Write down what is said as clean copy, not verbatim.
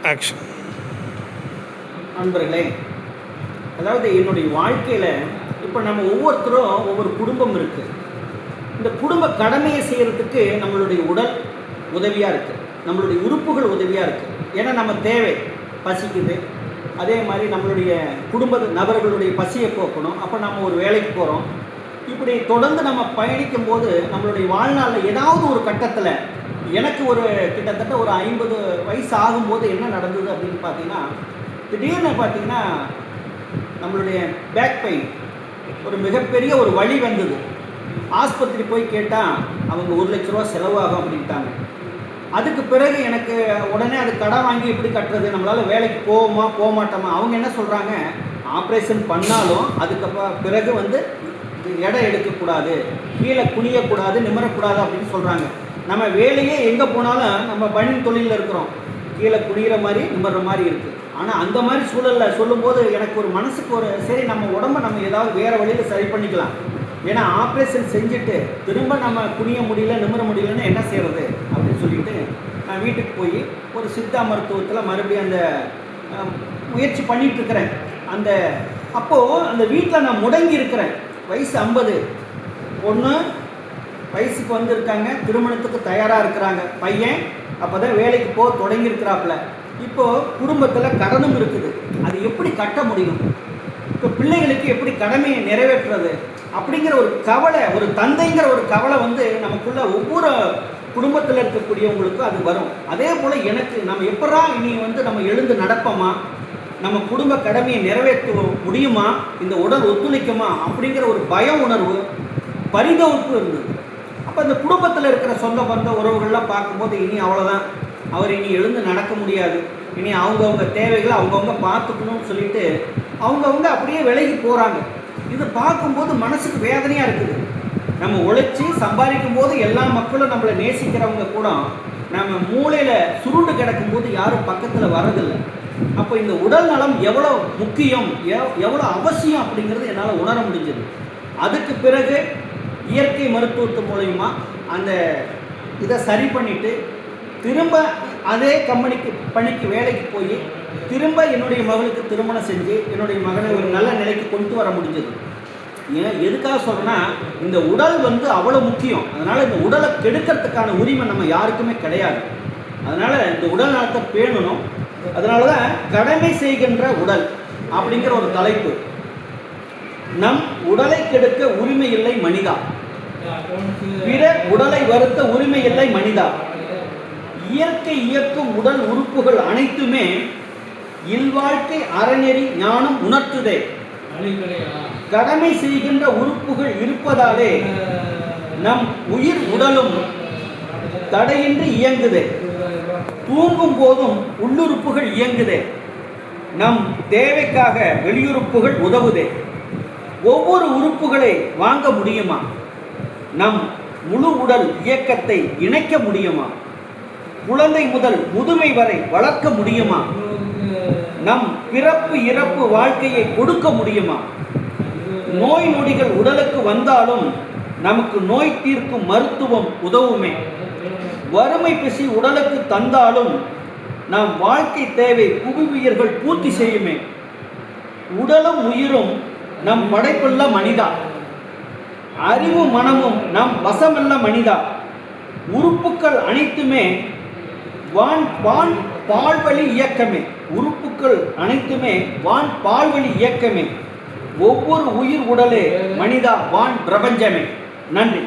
Action. நண்பர்களே, அதாவது என்னுடைய வாழ்க்கையில் இப்போ நம்ம ஒவ்வொருத்தரும் ஒவ்வொரு குடும்பம் இருக்குது. இந்த குடும்ப கடமையை செய்கிறதுக்கு நம்மளுடைய உடல் உதவியாக இருக்குது, நம்மளுடைய உறுப்புகள் உதவியாக இருக்குது. ஏன்னா நம்ம தேவை பசிக்குது, அதே மாதிரி நம்மளுடைய குடும்ப நபர்களுடைய பசியை போக்கணும். அப்போ நம்ம ஒரு வேலைக்கு போகிறோம். இப்படி தொடர்ந்து நம்ம பயணிக்கும் போது நம்மளுடைய வாழ்நாளில் ஏதாவது ஒரு கட்டத்தில் எனக்கு ஒரு கிட்டத்தட்ட ஒரு 50 வயசு ஆகும்போது என்ன நடந்தது அப்படின்னு பார்த்தீங்கன்னா, திடீர்னு பார்த்தீங்கன்னா நம்மளுடைய பேக் பெயின் ஒரு மிகப்பெரிய ஒரு வலி வந்தது. ஆஸ்பத்திரி போய் கேட்டால் அவங்க 1 லட்ச ரூபா செலவாகும் அப்படின்ட்டாங்க. அதுக்கு பிறகு எனக்கு உடனே அது கடன் வாங்கி எப்படி கட்டுறது, நம்மளால் வேலைக்கு போவோமா போக மாட்டோமா. அவங்க என்ன சொல்கிறாங்க, ஆப்ரேஷன் பண்ணாலும் அதுக்கு பிறகு எடை எடுக்கக்கூடாது, கீழே குனியக்கூடாது, நிமிரக்கூடாது அப்படின்னு சொல்கிறாங்க. நம்ம வேலையே எங்கே போனாலும் நம்ம பனியன் தொழிலில் இருக்கிறோம், கீழே குனிகிற மாதிரி நிமிர்ற மாதிரி இருக்குது. ஆனால் அந்த மாதிரி சூழலில் சொல்லும்போது எனக்கு ஒரு மனசுக்கு ஒரு சரி, நம்ம உடம்பை நம்ம ஏதாவது வேறு வழியில் சரி பண்ணிக்கலாம். ஏன்னா ஆப்ரேஷன் செஞ்சுட்டு திரும்ப நம்ம குனிய முடியல நிமிர முடியலன்னு என்ன செய்கிறது அப்படின்னு சொல்லிட்டு நான் வீட்டுக்கு போய் ஒரு சித்தா மருத்துவத்தில் மறுபடியும் அந்த முயற்சி பண்ணிகிட்ருக்கிறேன். அப்போது அந்த வீட்டில் நான் முடங்கி இருக்கிறேன். வயசு 50, பொண்ணு வயசுக்கு வந்திருக்காங்க, திருமணத்துக்கு தயாராக இருக்கிறாங்க. பையன் அப்போ தான் வேலைக்கு போக தொடங்கியிருக்கிறாப்புல. இப்போது குடும்பத்தில் கடனும் இருக்குது, அது எப்படி கட்ட முடியும், இப்போ பிள்ளைகளுக்கு எப்படி கடமையை நிறைவேற்றுறது அப்படிங்கிற ஒரு கவலை, ஒரு தந்தைங்கிற ஒரு கவலை நமக்குள்ள ஒவ்வொரு குடும்பத்தில் இருக்கக்கூடியவங்களுக்கும் அது வரும். அதே போல் எனக்கு நம்ம எப்படா இனி நம்ம எழுந்து நடப்போமா, நம்ம குடும்ப கடமையை நிறைவேற்ற முடியுமா, இந்த உடல் ஒத்துழைக்குமா அப்படிங்கிற ஒரு பய உணர்வு, பரிதவிப்பு இருந்தது. அப்போ இந்த குடும்பத்தில் இருக்கிற சொந்த பந்த உறவுகள்லாம் பார்க்கும்போது இனி அவ்வளோதான், அவர் இனி எழுந்து நடக்க முடியாது, இனி அவங்கவுங்க தேவைகளை அவங்கவுங்க பார்த்துக்கணும்னு சொல்லிட்டு அவங்கவுங்க அப்படியே விலகி போகிறாங்க. இது பார்க்கும்போது மனசுக்கு வேதனையாக இருக்குது. நம்ம உழைச்சி சம்பாதிக்கும் போது எல்லா மக்களும் நம்மளை நேசிக்கிறவங்க கூட நம்ம மூளையில் சுருண்டு கிடக்கும்போது யாரும் பக்கத்தில் வரதில்லை. அப்போ இந்த உடல் நலம் எவ்வளோ முக்கியம், எவ்வளோ அவசியம் அப்படிங்கிறது என்னால் உணர முடிஞ்சது. அதுக்கு பிறகு இயற்கை மருத்துவத்து மூலயமா இதை சரி பண்ணிவிட்டு திரும்ப அதே பணிக்கு வேலைக்கு போய் திரும்ப என்னுடைய மகளுக்கு திருமணம் செஞ்சு என்னுடைய மகனை ஒரு நல்ல நிலைக்கு கொண்டு வர முடிஞ்சது. ஏன் எதுக்காக சொல்கிறேன்னா, இந்த உடல் அவ்வளோ முக்கியம். அதனால் இந்த உடலை கெடுக்கிறதுக்கான உரிமை நம்ம யாருக்குமே கிடையாது. அதனால் இந்த உடல் நலத்தை பேணணும். அதனால தான் கடமை செய்கின்ற உடல் அப்படிங்கிற ஒரு தலைப்பு. நம் உடலை கெடுக்க உரிமை இல்லை மனிதா, பிற உடலை வருத்த உரிமை இல்லை மனிதா. இயற்கை இயக்கும் உடல் உறுப்புகள் அனைத்துமே இல்வாழ்க்கை அறநெறி ஞானம் உணர்த்துதே. கடமை செய்கின்ற உறுப்புகள் இருப்பதாலே நம் உயிர் உடலும் தடையின்றி இயங்குதே. தூங்கும் போதும் உள்ளுறுப்புகள் இயங்குதே. நம் தேவைக்காக வெளியுறுப்புகள் உதவுதே. ஒவ்வொரு உறுப்புகளை வாங்க முடியுமா, நம் முழு உடல் இயக்கத்தை இணைக்க முடியுமா, குழந்தை முதல் முதுமை வரை வளர்க்க முடியுமா, நம் பிறப்பு இறப்பு வாழ்க்கையை கொடுக்க முடியுமா, நோய் நொடிகள் உடலுக்கு வந்தாலும் நமக்கு நோய் தீர்க்கும் மருத்துவம் உதவுமே, வறுமை பிசி உடலுக்கு தந்தாலும் நம் வாழ்க்கை தேவை புவியியர்கள் பூர்த்தி செய்யுமே, உடலும் உயிரும் நம் படைப்புள்ள மனிதா, அறிவு மனமும் நம் வசமல்ல மனிதா, உறுப்புக்கள் அனைத்துமே வான் பால்வழி இயக்கமே, உறுப்புக்கள் அனைத்துமே வான் பால்வழி இயக்கமே, ஒவ்வொரு உயிர் உடலே மனிதா வான் பிரபஞ்சமே. நன்றி.